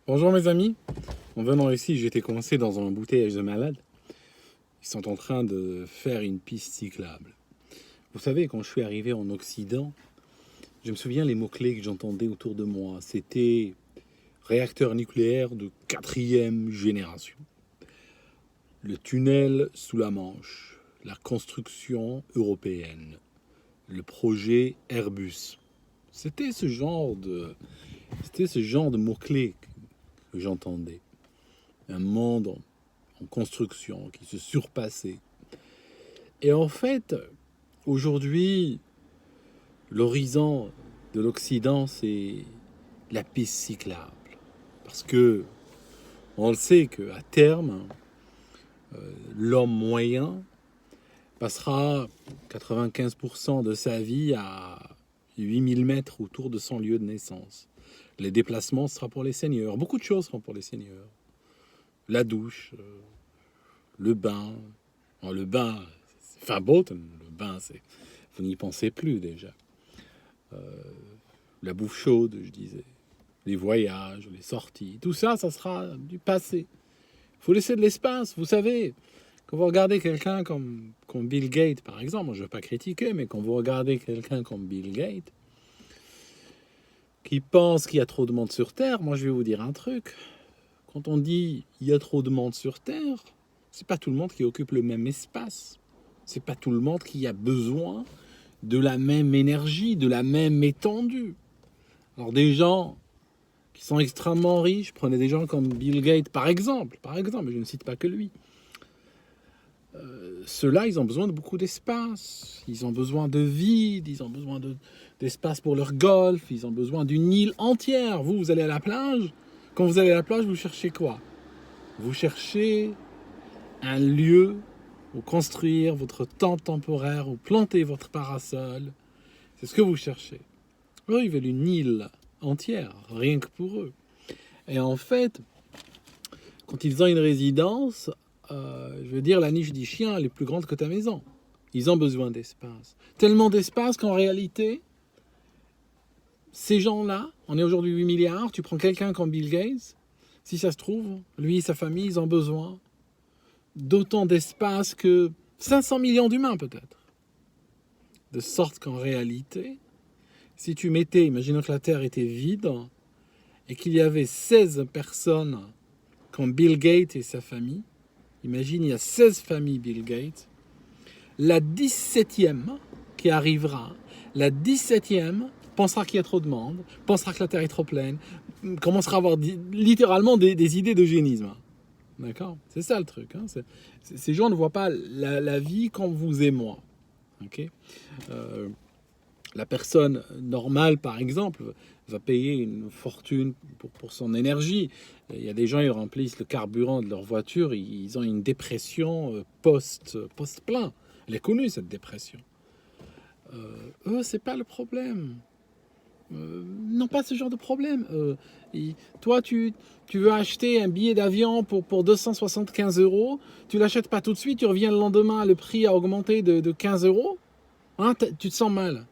Bonjour mes amis, en venant ici, j'étais coincé dans un embouteillage de malades. Ils sont en train de faire une piste cyclable. Vous savez, quand je suis arrivé en Occident, je me souviens les mots-clés que j'entendais autour de moi. C'était réacteur nucléaire de 4e génération, le tunnel sous la Manche, la construction européenne, le projet Airbus. C'était ce genre de mots-clés que j'entendais. Un monde en construction qui se surpassait. Et en fait, aujourd'hui, l'horizon de l'Occident, c'est la piste cyclable. Parce que on le sait qu'à terme, l'homme moyen passera 95% de sa vie à 8000 mètres autour de son lieu de naissance. Les déplacements sera pour les seniors. Beaucoup de choses seront pour les seniors. La douche, le bain. Alors, le bain, c'est verboten. Le bain, vous n'y pensez plus déjà. La bouffe chaude, je disais. Les voyages, les sorties. Tout ça, ça sera du passé. Il faut laisser de l'espace. Vous savez, quand vous regardez quelqu'un comme Bill Gates, par exemple, moi, je ne veux pas critiquer, mais quand vous regardez quelqu'un comme Bill Gates, qui pense qu'il y a trop de monde sur Terre, moi, je vais vous dire un truc. Quand on dit il y a trop de monde sur Terre, c'est pas tout le monde qui occupe le même espace. C'est pas tout le monde qui a besoin de la même énergie, de la même étendue. Alors des gens qui sont extrêmement riches, prenez des gens comme Bill Gates par exemple, mais je ne cite pas que lui. Ceux-là, ils ont besoin de beaucoup d'espace, ils ont besoin de vide, ils ont besoin d'espace pour leur golf, ils ont besoin d'une île entière. Vous allez à la plage, quand vous allez à la plage, vous cherchez quoi? Vous cherchez un lieu où construire votre tente temporaire, où planter votre parasol. C'est ce que vous cherchez. Eux, ils veulent une île entière, rien que pour eux. Et en fait, quand ils ont une résidence, je veux dire, la niche du chien, elle est plus grande que ta maison. Ils ont besoin d'espace. Tellement d'espace qu'en réalité, ces gens-là, on est aujourd'hui 8 milliards, tu prends quelqu'un comme Bill Gates, si ça se trouve, lui et sa famille, ils ont besoin d'autant d'espace que 500 millions d'humains peut-être. De sorte qu'en réalité, si tu mettais, imaginons que la Terre était vide, et qu'il y avait 16 personnes comme Bill Gates et sa famille, imagine, il y a 16 familles Bill Gates, la 17e qui arrivera, la 17e pensera qu'il y a trop de monde, pensera que la Terre est trop pleine, commencera à avoir littéralement des idées d'eugénisme. D'accord? C'est ça le truc. Hein? Ces gens ne voient pas la vie comme vous et moi. Okay? La personne normale, par exemple, va payer une fortune pour son énergie. Il y a des gens, ils remplissent le carburant de leur voiture, ils ont une dépression post-plein. Elle est connue, cette dépression. Eux, c'est pas le problème. Non, pas ce genre de problème. Toi, tu veux acheter un billet d'avion pour 275 €, tu l'achètes pas tout de suite, tu reviens le lendemain, le prix a augmenté de 15 €. Hein, tu te sens mal.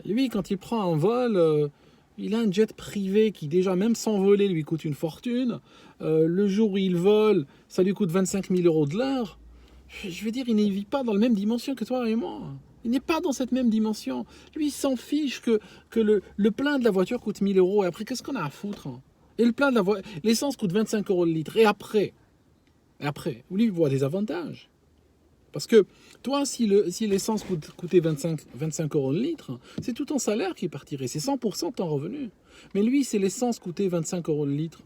Lui, quand il prend un vol, il a un jet privé qui déjà, même sans voler, lui coûte une fortune. Le jour où il vole, ça lui coûte 25 000 € de l'heure. Je veux dire, il ne vit pas dans la même dimension que toi et moi. Il n'est pas dans cette même dimension. Lui, il s'en fiche que le plein de la voiture coûte 1000 €. Et après, qu'est-ce qu'on a à foutre? Et le plein de la voiture, l'essence coûte 25 € le litre. Et après, lui, il voit des avantages. Parce que toi, si l'essence coûtait 25 € le litre, c'est tout ton salaire qui partirait. C'est 100% de ton revenu. Mais lui, si l'essence coûtait 25 € le litre,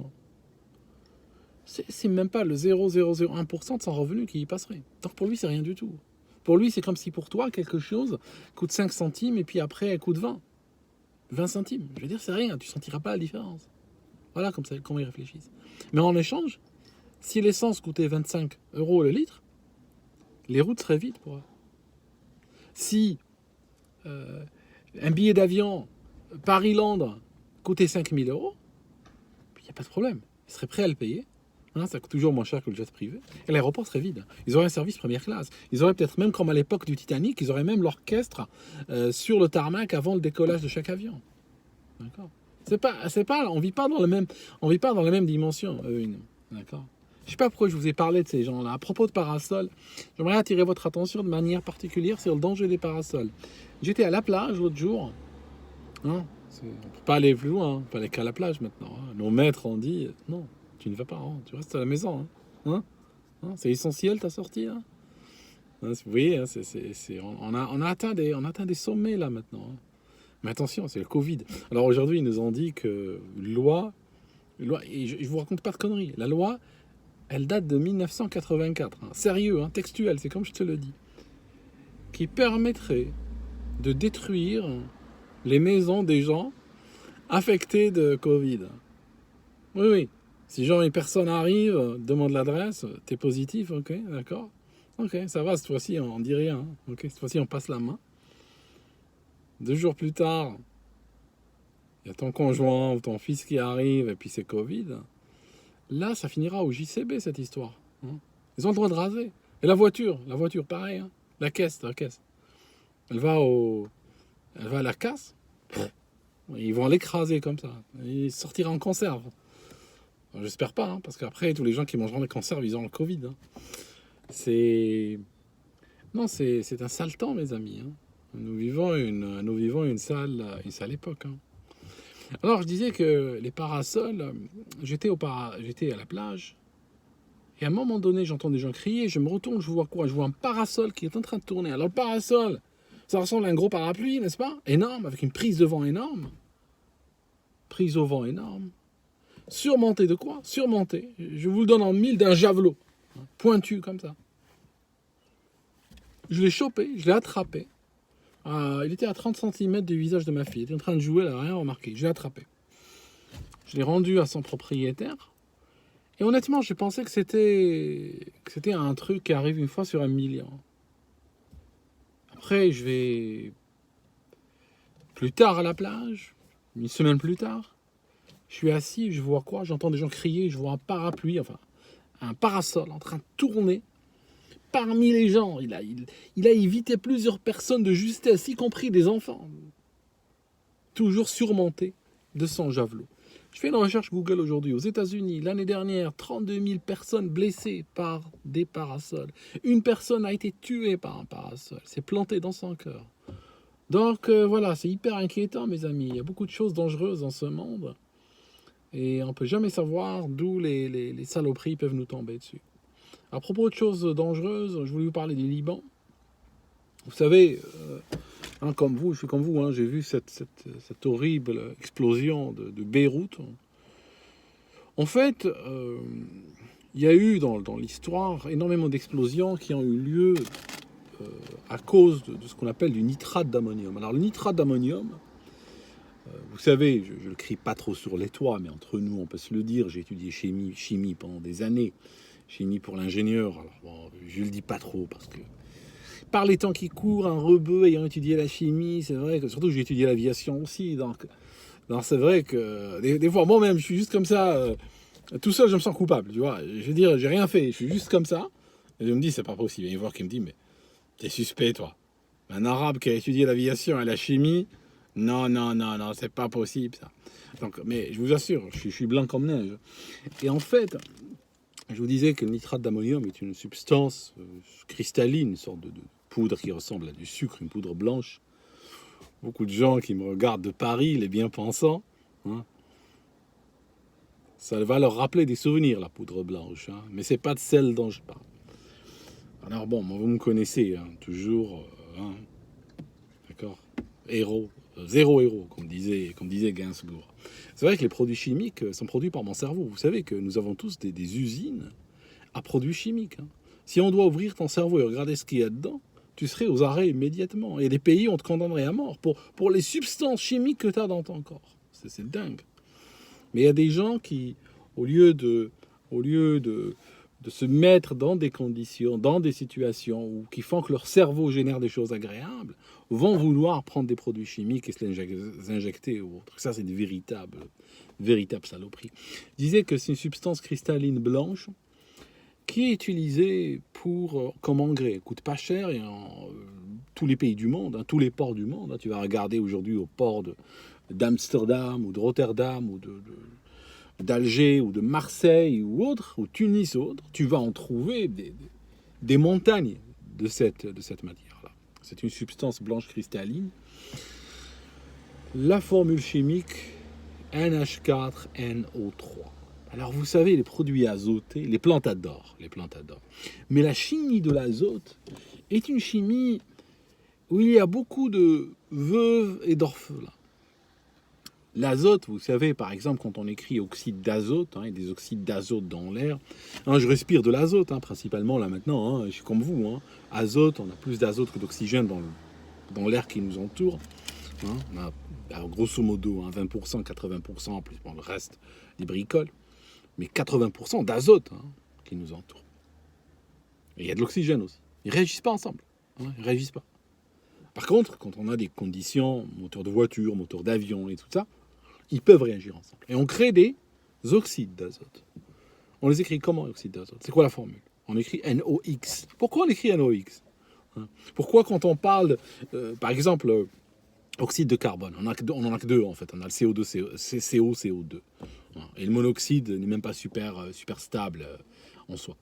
c'est même pas le 0,001% de son revenu qui y passerait. Donc pour lui, c'est rien du tout. Pour lui, c'est comme si pour toi, quelque chose coûte 5 centimes et puis après, elle coûte 20 centimes. Je veux dire, c'est rien, tu ne sentiras pas la différence. Voilà comment ils réfléchissent. Mais en échange, si l'essence coûtait 25 € le litre, les routes seraient vides pour eux. Si un billet d'avion Paris-Londres coûtait 5 000 €, il n'y a pas de problème. Ils seraient prêts à le payer. Ça coûte toujours moins cher que le jet privé. Et l'aéroport serait vide. Ils auraient un service première classe. Ils auraient peut-être même, comme à l'époque du Titanic, ils auraient même l'orchestre sur le tarmac avant le décollage de chaque avion. D'accord? On vit pas dans la même dimension, eux et nous. D'accord. Je sais pas pourquoi je vous ai parlé de ces gens-là. À propos de parasols, j'aimerais attirer votre attention de manière particulière sur le danger des parasols. J'étais à la plage l'autre jour. Hein, on ne peut pas aller plus loin. On peut aller qu'à la plage maintenant. Hein. Nos maîtres ont dit non, tu ne vas pas. Hein, tu restes à la maison. Hein. Hein, c'est essentiel ta sortie. Hein. Hein, vous voyez, hein, on a atteint des sommets là maintenant. Hein. Mais attention, c'est le Covid. Alors aujourd'hui, ils nous ont dit que et je vous raconte pas de conneries. La loi, elle date de 1984. Hein. Sérieux, hein, textuel, c'est comme je te le dis. Qui permettrait de détruire les maisons des gens affectés de Covid. Oui, oui. Si genre une personne arrive, demande l'adresse, t'es positif, ok, d'accord. Ok, ça va, cette fois-ci, on dit rien. Hein. Ok, cette fois-ci, on passe la main. 2 jours plus tard, il y a ton conjoint ou ton fils qui arrive et puis c'est Covid. Là, ça finira au JCB, cette histoire. Hein. Ils ont le droit de raser. Et la voiture, pareil. Hein. La caisse. Elle va à la casse. Ils vont l'écraser comme ça. Il sortira en conserve. Alors, j'espère pas, hein, parce qu'après, tous les gens qui mangeront les conserves, ils ont le Covid. Hein. C'est un sale temps, mes amis. Hein. Nous vivons une sale époque. Hein. Alors, je disais que les parasols, j'étais à la plage, et à un moment donné, j'entends des gens crier, je me retourne, je vois quoi? Je vois un parasol qui est en train de tourner. Alors, le parasol, ça ressemble à un gros parapluie, n'est-ce pas? Énorme, avec une prise de vent énorme. Prise au vent énorme. Surmonté de quoi? Surmonté, je vous le donne en mille, d'un javelot. Pointu, comme ça. Je l'ai chopé, je l'ai attrapé. Il était à 30 cm du visage de ma fille. Il était en train de jouer, elle n'a rien remarqué. Je l'ai attrapé. Je l'ai rendu à son propriétaire. Et honnêtement, j'ai pensé que c'était un truc qui arrive une fois sur 1 million. Après, je vais plus tard à la plage, une semaine plus tard. Je suis assis, je vois quoi? J'entends des gens crier, je vois un parapluie, enfin un parasol en train de tourner parmi les gens. Il a évité plusieurs personnes de justesse, y compris des enfants. Toujours surmonté de son javelot. Je fais une recherche Google aujourd'hui. Aux États-Unis, l'année dernière, 32 000 personnes blessées par des parasols. Une personne a été tuée par un parasol. C'est planté dans son cœur. Donc voilà, c'est hyper inquiétant, mes amis. Il y a beaucoup de choses dangereuses dans ce monde. Et on ne peut jamais savoir d'où les saloperies peuvent nous tomber dessus. À propos de choses dangereuses, je voulais vous parler du Liban. Vous savez, hein, comme vous, je suis comme vous, hein, j'ai vu cette horrible explosion de Beyrouth. En fait, il y a eu dans l'histoire énormément d'explosions qui ont eu lieu à cause de ce qu'on appelle du nitrate d'ammonium. Alors le nitrate d'ammonium, vous savez, je ne le crie pas trop sur les toits, mais entre nous, on peut se le dire, j'ai étudié chimie pendant des années, chimie pour l'ingénieur, alors bon, je ne le dis pas trop parce que par les temps qui courent, un rebeu ayant étudié la chimie, c'est vrai que, surtout que j'ai étudié l'aviation aussi, donc c'est vrai que des fois, moi-même, je suis juste comme ça, tout seul, je me sens coupable, tu vois, je veux dire, j'ai rien fait, je suis juste comme ça, et je me dis, c'est pas possible, il y a une voix qui me dit, mais t'es suspect, toi, un arabe qui a étudié l'aviation et la chimie, non, c'est pas possible, ça. Donc, mais je vous assure, je suis blanc comme neige. Et en fait, je vous disais que le nitrate d'ammonium est une substance cristalline, une sorte de poudre qui ressemble à du sucre, une poudre blanche. Beaucoup de gens qui me regardent de Paris, les bien-pensants, hein, ça va leur rappeler des souvenirs, la poudre blanche. Hein, mais c'est pas de celle dont je parle. Alors bon, vous me connaissez, hein, toujours, hein, d'accord, héros. Zéro héros, comme disait Gainsbourg. C'est vrai que les produits chimiques sont produits par mon cerveau. Vous savez que nous avons tous des usines à produits chimiques. Hein. Si on doit ouvrir ton cerveau et regarder ce qu'il y a dedans, tu serais aux arrêts immédiatement. Et des pays, on te condamnerait à mort pour les substances chimiques que tu as dans ton corps. C'est dingue. Mais il y a des gens qui, au lieu de se mettre dans des conditions, dans des situations où, qui font que leur cerveau génère des choses agréables, vont vouloir prendre des produits chimiques et se les injecter ou autre. Ça, c'est une véritable saloperie. Je disais que c'est une substance cristalline blanche qui est utilisée comme engrais. Elle coûte pas cher et tous les pays du monde, hein, tous les ports du monde. Hein, tu vas regarder aujourd'hui au port d'Amsterdam ou de Rotterdam ou d'Alger ou de Marseille ou autre, ou Tunis ou autre, tu vas en trouver des montagnes de cette matière-là. C'est une substance blanche cristalline. La formule chimique NH4NO3. Alors vous savez, les produits azotés, les plantes adorent. Mais la chimie de l'azote est une chimie où il y a beaucoup de veuves et d'orphelins. L'azote, vous savez, par exemple, quand on écrit oxyde d'azote, il y a des oxydes d'azote dans l'air. Je respire de l'azote, principalement, là, maintenant. Je suis comme vous. Azote, on a plus d'azote que d'oxygène dans l'air qui nous entoure. On a, alors, grosso modo, 20%, 80%, plus le reste, des bricoles. Mais 80% d'azote qui nous entoure. Et il y a de l'oxygène aussi. Ils ne réagissent pas ensemble. Ils ne réagissent pas. Par contre, quand on a des conditions, moteur de voiture, moteur d'avion et tout ça, ils peuvent réagir ensemble. Et on crée des oxydes d'azote. On les écrit comment, oxydes d'azote? C'est quoi la formule? On écrit NOx. Pourquoi on écrit NOx? Pourquoi quand on parle, par exemple, oxyde de carbone, on n'en a que deux en fait. On a le CO2, CO2. Et le monoxyde n'est même pas super stable en soi.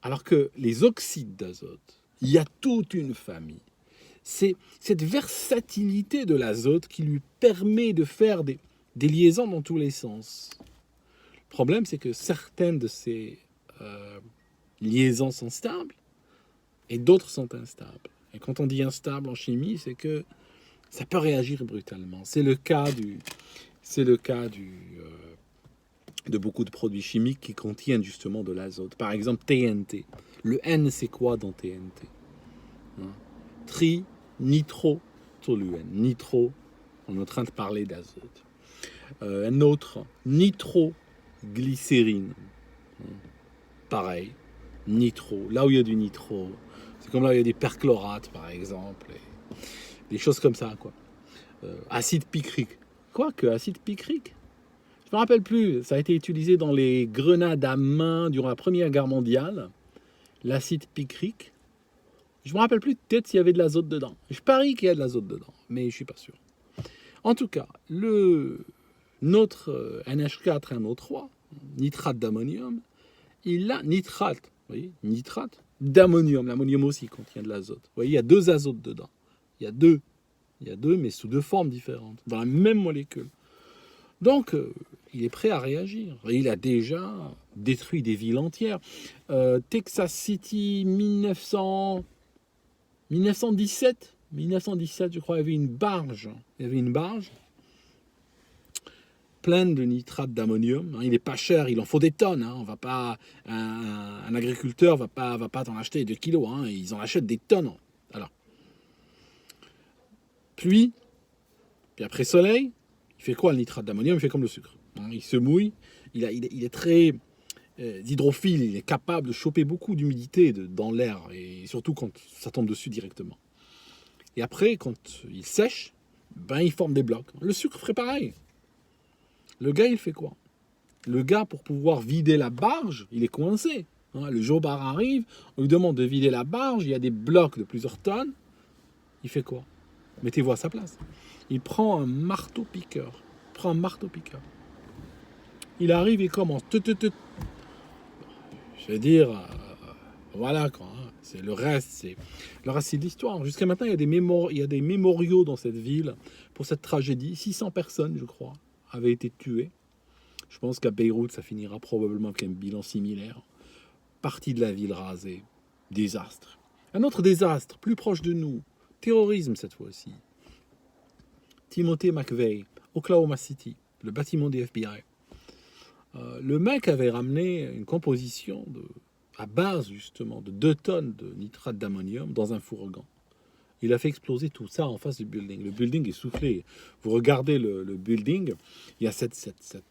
Alors que les oxydes d'azote, il y a toute une famille. C'est cette versatilité de l'azote qui lui permet de faire des liaisons dans tous les sens. Le problème, c'est que certaines de ces liaisons sont stables et d'autres sont instables. Et quand on dit instable en chimie, c'est que ça peut réagir brutalement. C'est le cas de beaucoup de produits chimiques qui contiennent justement de l'azote. Par exemple, TNT. Le N, c'est quoi dans TNT? Trinitrotoluène. Nitro, on est en train de parler d'azote. Un autre, nitroglycérine. Pareil, nitro. Là où il y a du nitro, c'est comme là où il y a des perchlorates, par exemple. Des choses comme ça, quoi. Acide picrique. Quoique, acide picrique, je ne me rappelle plus. Ça a été utilisé dans les grenades à main durant la Première Guerre mondiale. L'acide picrique. Je ne me rappelle plus peut-être s'il y avait de l'azote dedans. Je parie qu'il y a de l'azote dedans, mais je ne suis pas sûr. En tout cas, notre NH4NO3, nitrate d'ammonium, il a nitrate, vous voyez, nitrate d'ammonium. L'ammonium aussi contient de l'azote. Vous voyez, il y a deux azotes dedans. Il y a deux, mais sous deux formes différentes, dans la même molécule. Donc, il est prêt à réagir. Il a déjà détruit des villes entières. Texas City, 1917, je crois, il y avait une barge. Pleine de nitrate d'ammonium. Il n'est pas cher, il en faut des tonnes. On va pas, un agriculteur va pas t'en acheter 2 kilos. Ils en achètent des tonnes. Alors, puis après soleil, il fait quoi le nitrate d'ammonium? Il fait comme le sucre. Il se mouille, il est très hydrophile, il est capable de choper beaucoup d'humidité dans l'air, et surtout quand ça tombe dessus directement. Et après, quand il sèche, il forme des blocs. Le sucre ferait pareil. Le gars, il fait quoi? Le gars, pour pouvoir vider la barge, il est coincé. Le jobard arrive, on lui demande de vider la barge, il y a des blocs de plusieurs tonnes. Il fait quoi? Mettez-vous à sa place. Il prend un marteau-piqueur. Il arrive et commence. Je veux dire, voilà quoi. C'est le reste, c'est de l'histoire. Jusqu'à maintenant, il y a des mémoriaux dans cette ville pour cette tragédie. 600 personnes, je crois, avaient été tuées. Je pense qu'à Beyrouth, ça finira probablement avec un bilan similaire. Partie de la ville rasée. Désastre. Un autre désastre, plus proche de nous. Terrorisme cette fois-ci. Timothy McVeigh, Oklahoma City, le bâtiment des FBI. Le mec avait ramené une composition à base justement de 2 tonnes de nitrate d'ammonium dans un fourgon. Il a fait exploser tout ça en face du building. Le building est soufflé. Vous regardez le building, il y a cette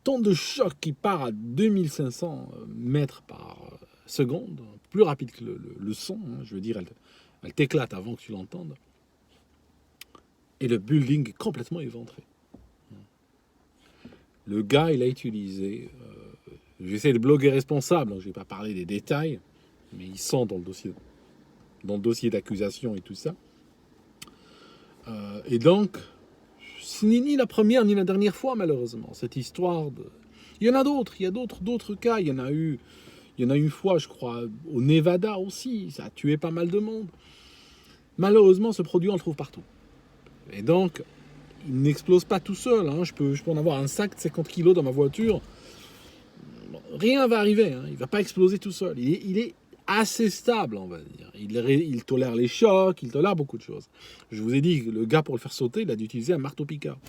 onde de choc qui part à 2500 mètres par seconde, plus rapide que le son. Je veux dire, elle t'éclate avant que tu l'entendes. Et le building est complètement éventré. Le gars, il a utilisé... j'essaie de bloguer responsable, je ne vais pas parler des détails, mais ils sont dans le dossier d'accusation et tout ça. Et donc, ce n'est ni la première ni la dernière fois, malheureusement, cette histoire de... Il y en a d'autres, il y a d'autres cas. Il y en a une fois, je crois, au Nevada aussi. Ça a tué pas mal de monde. Malheureusement, ce produit, on le trouve partout. Et donc, il n'explose pas tout seul. Hein. Je peux en avoir un sac de 50 kilos dans ma voiture. Rien va arriver. Hein. Il ne va pas exploser tout seul. Il est assez stable, on va dire. Il tolère les chocs, il tolère beaucoup de choses. Je vous ai dit que le gars, pour le faire sauter, il a dû utiliser un marteau-piqueur.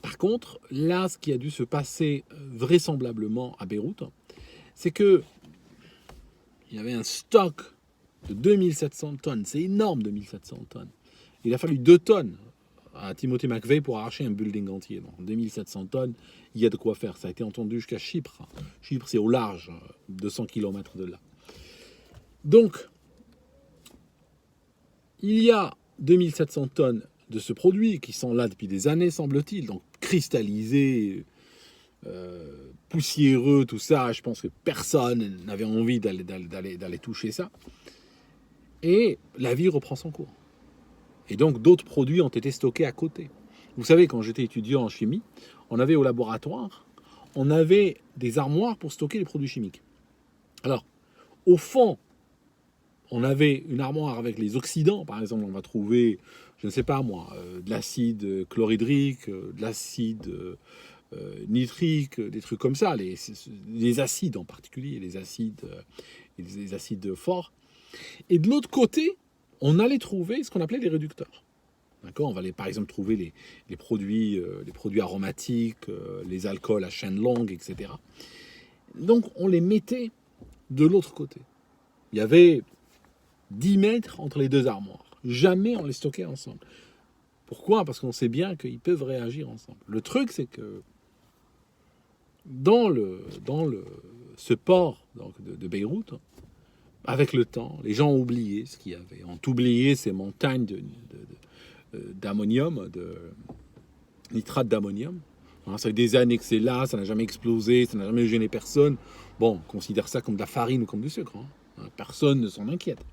Par contre, là, ce qui a dû se passer vraisemblablement à Beyrouth, c'est que il y avait un stock de 2700 tonnes. C'est énorme, 2700 tonnes. Il a fallu 2 tonnes à Timothy McVeigh pour arracher un building entier. Donc 2700 tonnes, il y a de quoi faire. Ça a été entendu jusqu'à Chypre. Chypre, c'est au large, 200 km de là. Donc, il y a 2700 tonnes de ce produit qui sont là depuis des années, semble-t-il. Donc, cristallisé, poussiéreux, tout ça. Je pense que personne n'avait envie d'aller toucher ça. Et la vie reprend son cours. Et donc, d'autres produits ont été stockés à côté. Vous savez, quand j'étais étudiant en chimie, on avait au laboratoire, on avait des armoires pour stocker les produits chimiques. Alors, au fond, on avait une armoire avec les oxydants. Par exemple, on va trouver, je ne sais pas moi, de l'acide chlorhydrique, de l'acide nitrique, des trucs comme ça, les acides en particulier, les acides forts. Et de l'autre côté, on allait trouver ce qu'on appelait les réducteurs. D'accord, on va aller par exemple trouver les produits aromatiques, les alcools à chaîne longue, etc. Donc on les mettait de l'autre côté. Il y avait 10 mètres entre les deux armoires. Jamais on les stockait ensemble. Pourquoi ? Parce qu'on sait bien qu'ils peuvent réagir ensemble. Le truc, c'est que ce port donc, de Beyrouth, avec le temps, les gens ont oublié ce qu'il y avait. Ont oublié ces montagnes d'ammonium, de nitrate d'ammonium. Ça fait des années que c'est là, ça n'a jamais explosé, ça n'a jamais gêné personne. Bon, on considère ça comme de la farine ou comme du sucre. Personne ne s'en inquiète.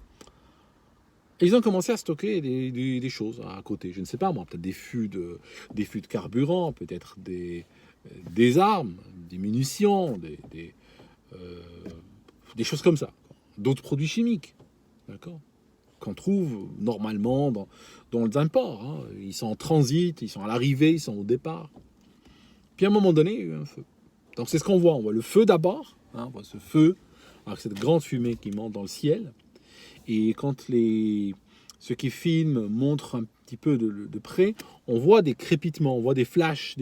Et ils ont commencé à stocker des choses à côté. Je ne sais pas moi, peut-être des fûts de carburant, peut-être des armes, des munitions, des choses comme ça. D'autres produits chimiques, d'accord, qu'on trouve normalement dans un port. Ils sont en transit, ils sont à l'arrivée, ils sont au départ. Puis à un moment donné, il y a eu un feu. Donc c'est ce qu'on voit. On voit le feu d'abord, on voit ce feu, avec cette grande fumée qui monte dans le ciel. Et quand ceux qui filment montrent un petit peu de près, on voit des crépitements, on voit des flashs.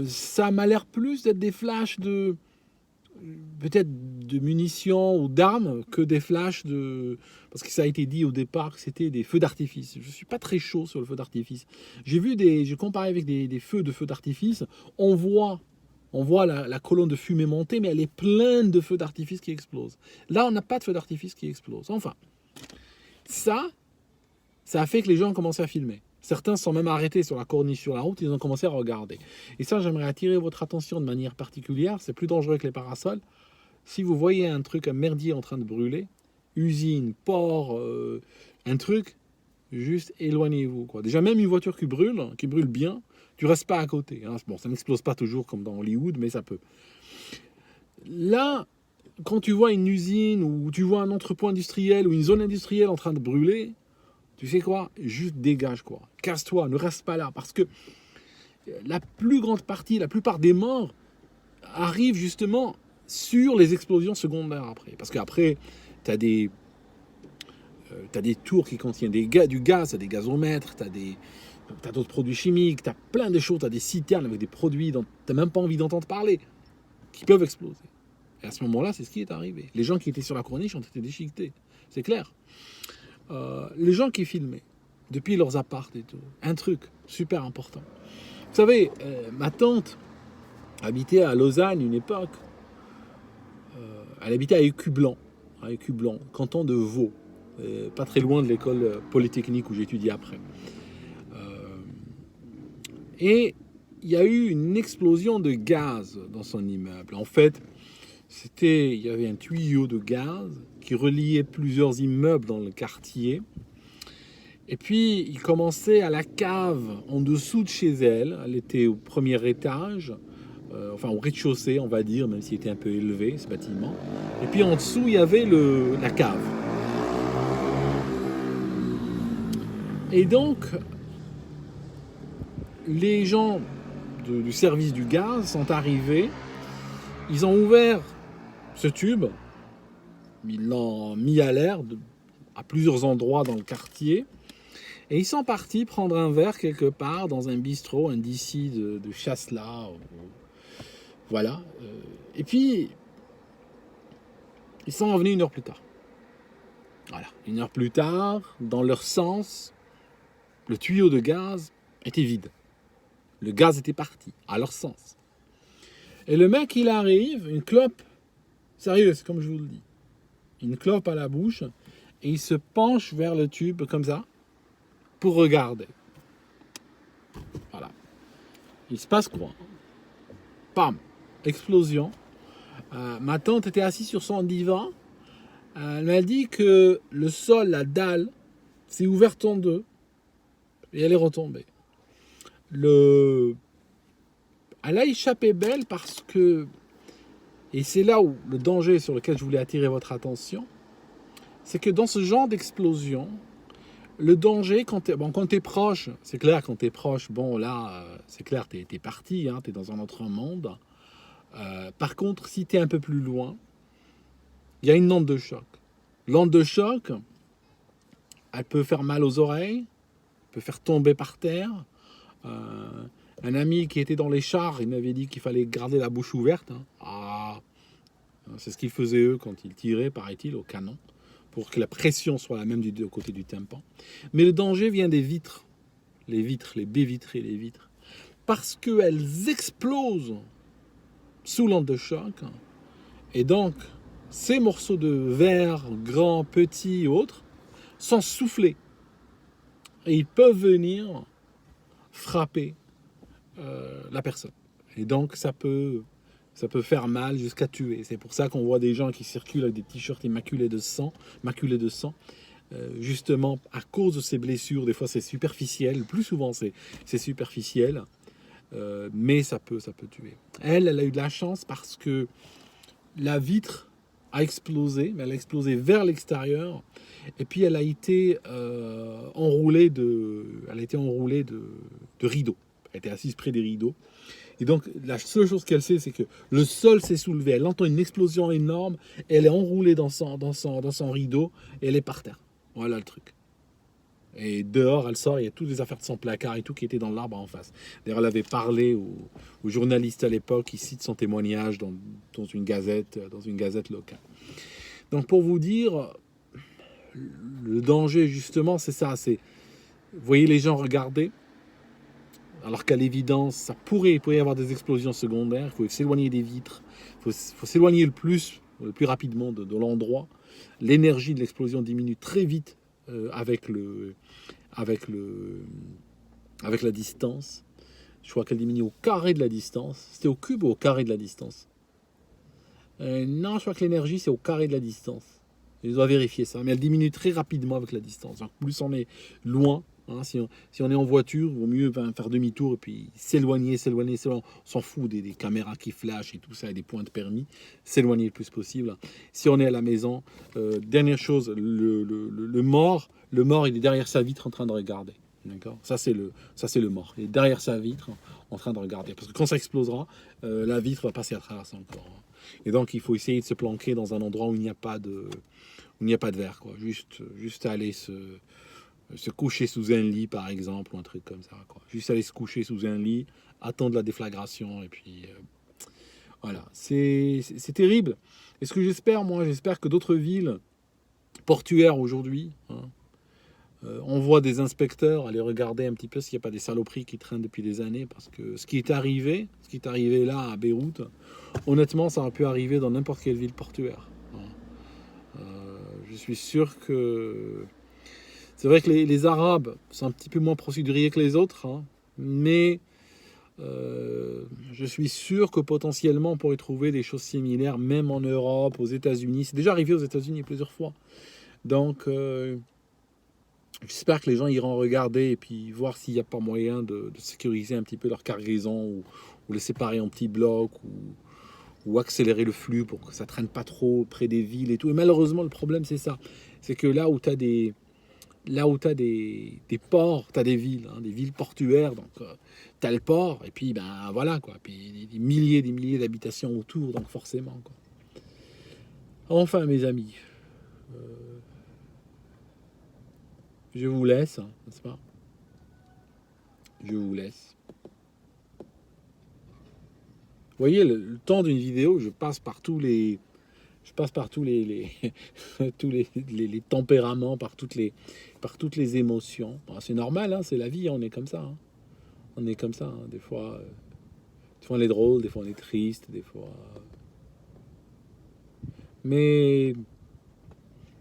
Ça m'a l'air plus d'être des flashs peut-être de munitions ou d'armes que des flashs parce que ça a été dit au départ que c'était des feux d'artifice. Je suis pas très chaud sur le feu d'artifice. J'ai comparé avec des feux d'artifice. On voit la colonne de fumée monter, mais elle est pleine de feux d'artifice qui explosent. Là, on n'a pas de feux d'artifice qui explosent. Enfin, ça a fait que les gens ont commencé à filmer. Certains sont même arrêtés sur la corniche, sur la route, ils ont commencé à regarder. Et ça, j'aimerais attirer votre attention de manière particulière. C'est plus dangereux que les parasols. Si vous voyez un truc, un merdier en train de brûler, usine, port, un truc, juste éloignez-vous, quoi. Déjà, même une voiture qui brûle bien, tu restes pas à côté. Bon, ça n'explose pas toujours comme dans Hollywood, mais ça peut. Là, quand tu vois une usine ou tu vois un entrepôt industriel ou une zone industrielle en train de brûler, tu sais quoi ? Juste dégage, quoi. Casse-toi, ne reste pas là. Parce que la plupart des morts arrivent justement sur les explosions secondaires après. Parce qu'après, tu as des tours qui contiennent du gaz, tu as des gazomètres, tu as d'autres produits chimiques, tu as plein de choses, tu as des citernes avec des produits dont tu n'as même pas envie d'entendre parler, qui peuvent exploser. Et à ce moment-là, c'est ce qui est arrivé. Les gens qui étaient sur la corniche ont été déchiquetés. C'est clair. Les gens qui filmaient depuis leurs apparts et tout, un truc super important. Vous savez, ma tante habitait à Lausanne une époque. Elle habitait à Écublanc, canton de Vaud, pas très loin de l'école polytechnique où j'étudiais après. Et il y a eu une explosion de gaz dans son immeuble. En fait, il y avait un tuyau de gaz qui reliait plusieurs immeubles dans le quartier. Et puis, il commençait à la cave en dessous de chez elle. Elle était au premier étage, enfin au rez-de-chaussée, on va dire, même s'il était un peu élevé, ce bâtiment. Et puis en dessous, il y avait la cave. Et donc, les gens du service du gaz sont arrivés. Ils ont ouvert ce tube. Ils l'ont mis à l'air à plusieurs endroits dans le quartier. Et ils sont partis prendre un verre quelque part dans un bistrot, un d'ici de Chasselas. Voilà. Et puis, ils sont revenus 1 heure plus tard. Voilà. 1 heure plus tard, dans leur sens, le tuyau de gaz était vide. Le gaz était parti, à leur sens. Et le mec, il arrive, une clope, sérieux, c'est comme je vous le dis, une clope à la bouche, et il se penche vers le tube comme ça, pour regarder. Voilà. Il se passe quoi? Pam! Explosion. Ma tante était assise sur son divan. Elle m'a dit que le sol, la dalle, s'est ouverte en deux et elle est retombée. Elle a échappé belle parce que, et c'est là où le danger sur lequel je voulais attirer votre attention, c'est que dans ce genre d'explosion, le danger, quand t'es proche, c'est clair, quand t'es proche, bon là, c'est clair, t'es parti, hein, t'es dans un autre monde. Par contre, si t'es un peu plus loin, il y a une onde de choc. L'onde de choc, elle peut faire mal aux oreilles, peut faire tomber par terre. Un ami qui était dans les chars, il m'avait dit qu'il fallait garder la bouche ouverte. Hein. Ah, c'est ce qu'ils faisaient eux quand ils tiraient, paraît-il, au canon, pour que la pression soit la même du côté du tympan. Mais le danger vient des vitres, les baies vitrées, les vitres, parce qu'elles explosent sous l'onde de choc. Et donc, ces morceaux de verre, grands, petits, autres, sont soufflés. Et ils peuvent venir frapper la personne. Et donc, ça peut faire mal jusqu'à tuer. C'est pour ça qu'on voit des gens qui circulent avec des t-shirts maculés de sang, justement à cause de ces blessures. Des fois, c'est superficiel. Plus souvent, c'est superficiel. Mais ça peut tuer. Elle a eu de la chance parce que la vitre a explosé, mais elle a explosé vers l'extérieur. Et puis, elle a été enroulée de rideaux. Elle était assise près des rideaux. Et donc, la seule chose qu'elle sait, c'est que le sol s'est soulevé. Elle entend une explosion énorme. Elle est enroulée dans son rideau et elle est par terre. Voilà le truc. Et dehors, elle sort, il y a toutes les affaires de son placard et tout qui étaient dans l'arbre en face. D'ailleurs, elle avait parlé au journaliste à l'époque, il cite son témoignage dans une gazette locale. Donc, pour vous dire, le danger, justement, c'est ça. Vous voyez les gens regarder, alors qu'à l'évidence, il pourrait y avoir des explosions secondaires. Il faut s'éloigner des vitres. Il faut s'éloigner le plus rapidement de l'endroit. L'énergie de l'explosion diminue très vite avec la distance. Je crois qu'elle diminue au carré de la distance. C'était au cube ou au carré de la distance? Non, je crois que l'énergie, c'est au carré de la distance. Je dois vérifier ça. Mais elle diminue très rapidement avec la distance. Donc, plus on est loin, hein, si on est en voiture, il vaut mieux faire demi-tour et puis s'éloigner. On s'en fout des caméras qui flashent et tout ça, et des points de permis. S'éloigner le plus possible. Si on est à la maison, dernière chose, le mort, il est derrière sa vitre en train de regarder. D'accord, ça c'est le mort. Il est derrière sa vitre en train de regarder. Parce que quand ça explosera, la vitre va passer à travers son corps. Et donc il faut essayer de se planquer dans un endroit où il n'y a pas de verre, quoi. Juste aller se coucher sous un lit, par exemple, ou un truc comme ça, quoi. Juste aller se coucher sous un lit, attendre la déflagration, et puis voilà. C'est terrible. Et ce que j'espère que d'autres villes portuaires aujourd'hui, hein, on voit des inspecteurs aller regarder un petit peu s'il n'y a pas des saloperies qui traînent depuis des années, parce que ce qui est arrivé là à Beyrouth, honnêtement, ça aurait pu arriver dans n'importe quelle ville portuaire. Je suis sûr que c'est vrai que les Arabes sont un petit peu moins procéduriers que les autres, hein, mais je suis sûr que potentiellement on pourrait trouver des choses similaires, même en Europe, aux États-Unis. C'est déjà arrivé aux États-Unis plusieurs fois. Donc J'espère que les gens iront regarder et puis voir s'il n'y a pas moyen de sécuriser un petit peu leur cargaison ou les séparer en petits blocs ou accélérer le flux pour que ça traîne pas trop près des villes et tout. Et malheureusement, le problème, c'est ça. C'est que là où tu as des ports, tu as des villes portuaires, donc tu as le port, et puis ben voilà quoi, puis des milliers d'habitations autour, donc forcément quoi. Enfin mes amis, je vous laisse, hein, n'est-ce pas? Je vous laisse. Vous voyez, le temps d'une vidéo, je passe par tous tous les tempéraments, par toutes les émotions. Bon, c'est normal, hein, c'est la vie, hein, on est comme ça. Hein. On est comme ça, hein. Des fois on est drôle, des fois on est triste, des fois. Mais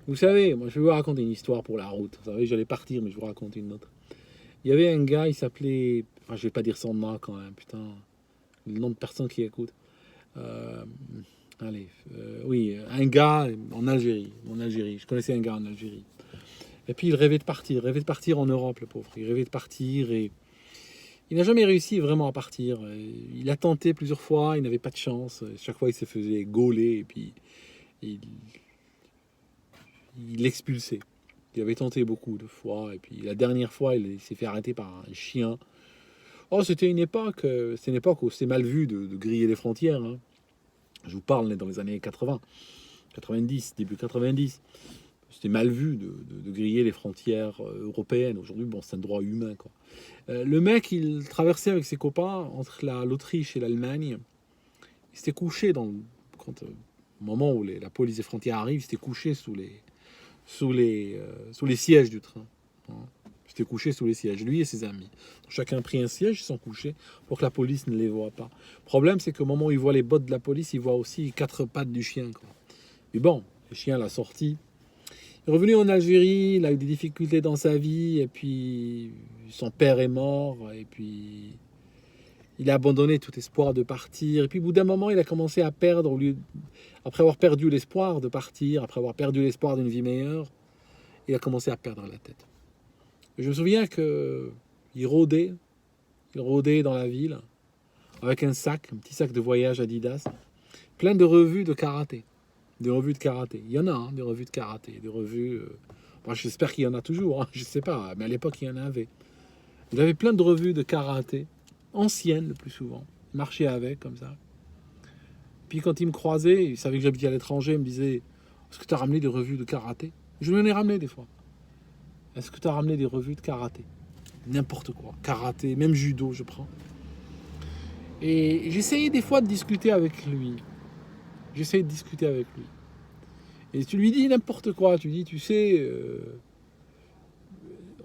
vous savez, moi je vais vous raconter une histoire pour la route. Vous savez, j'allais partir, mais je vous raconte une autre. Il y avait un gars, il s'appelait. Enfin, je vais pas dire son nom quand même, putain. Le nom de personnes qui écoutent. Euh, allez, oui, un gars en Algérie. En Algérie. Je connaissais un gars en Algérie. Et puis il rêvait de partir en Europe, le pauvre. Il rêvait de partir et il n'a jamais réussi vraiment à partir. Il a tenté plusieurs fois, il n'avait pas de chance. Chaque fois, il se faisait gauler et puis il, il l'expulsait. Il avait tenté beaucoup de fois et puis la dernière fois, il s'est fait arrêter par un chien. Oh, c'était une époque où c'était mal vu de griller les frontières. Hein. Je vous parle, on est dans les années 80, 90, début 90. C'était mal vu de griller les frontières européennes. Aujourd'hui, bon, c'est un droit humain, quoi. Le mec, il traversait avec ses copains entre l'Autriche et l'Allemagne. Il s'était couché au moment où la police des frontières arrive, il s'était couché sous les sièges du train. Hein. Il s'était couché sous les sièges, lui et ses amis. Chacun pris un siège, ils sont couchés pour que la police ne les voit pas. Le problème, c'est qu'au moment où il voit les bottes de la police, il voit aussi quatre pattes du chien, quoi. Mais bon, le chien l'a sorti. Il est revenu en Algérie, il a eu des difficultés dans sa vie, et puis son père est mort, et puis il a abandonné tout espoir de partir. Et puis au bout d'un moment, il a commencé à perdre, après avoir perdu l'espoir de partir, après avoir perdu l'espoir d'une vie meilleure, il a commencé à perdre la tête. Je me souviens que il rôdait dans la ville, avec un petit sac de voyage Adidas, plein de revues de karaté. Des revues de karaté. Il y en a, hein, des revues de karaté. Des revues. Bon, j'espère qu'il y en a toujours. Hein, je ne sais pas. Mais à l'époque, il y en avait. Il avait plein de revues de karaté. Anciennes, le plus souvent. Il marchait avec, comme ça. Puis quand il me croisait, il savait que j'habitais à l'étranger. Il me disait: Est-ce que tu as ramené des revues de karaté? Je lui en ai ramené des fois. Est-ce que tu as ramené des revues de karaté? N'importe quoi. Karaté, même judo, je prends. Et j'essayais des fois de discuter avec lui. Et tu lui dis n'importe quoi. Tu dis, tu sais,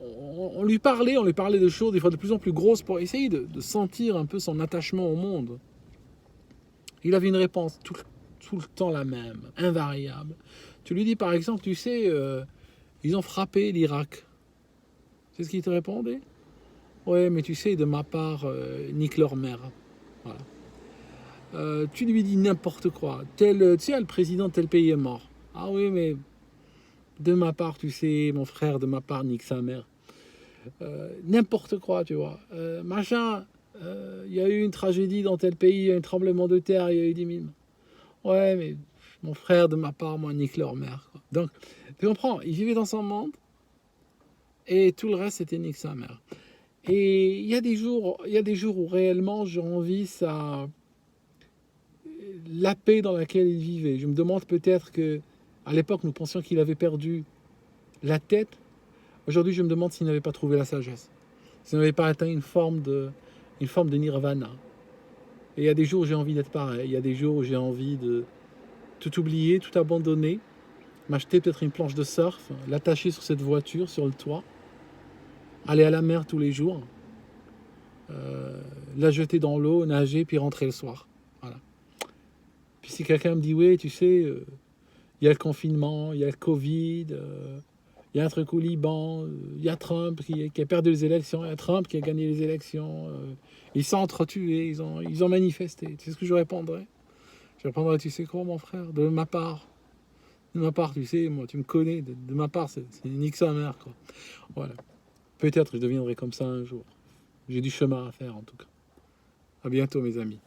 on lui parlait de choses des fois de plus en plus grosses pour essayer de sentir un peu son attachement au monde. Il avait une réponse tout le temps la même, invariable. Tu lui dis par exemple, tu sais, ils ont frappé l'Irak. C'est ce qu'il te répondait? Ouais, mais tu sais, de ma part, nique leur mère. Voilà. Tu lui dis n'importe quoi. Tu sais, le président de tel pays est mort. Ah oui, mais de ma part, tu sais, mon frère, de ma part, nique sa mère. N'importe quoi, tu vois. Machin, il y a eu une tragédie dans tel pays, il y a eu un tremblement de terre, il y a eu 10 000. Ouais, mais mon frère, de ma part, moi, nique leur mère. Quoi. Donc, tu comprends, il vivait dans son monde et tout le reste, c'était nique sa mère. Et il y a des jours où réellement, j'ai envie ça. La paix dans laquelle il vivait. Je me demande peut-être que à l'époque, nous pensions qu'il avait perdu la tête. Aujourd'hui, je me demande s'il n'avait pas trouvé la sagesse. S'il n'avait pas atteint une forme de nirvana. Et il y a des jours où j'ai envie d'être pareil. Il y a des jours où j'ai envie de tout oublier, tout abandonner, m'acheter peut-être une planche de surf, l'attacher sur cette voiture, sur le toit, aller à la mer tous les jours, la jeter dans l'eau, nager, puis rentrer le soir. Voilà. Puis si quelqu'un me dit, oui, tu sais, il y a le confinement, il y a le Covid, il y a un truc au Liban, il y a Trump qui a perdu les élections, il y a Trump qui a gagné les élections, ils s'entretués, ils ont manifesté. Tu sais ce que je répondrais? Je répondrais, tu sais quoi, mon frère, de ma part, De ma part, tu sais, moi, tu me connais. De ma part, c'est nique sa mère, quoi. Voilà. Peut-être je deviendrai comme ça un jour. J'ai du chemin à faire, en tout cas. À bientôt, mes amis.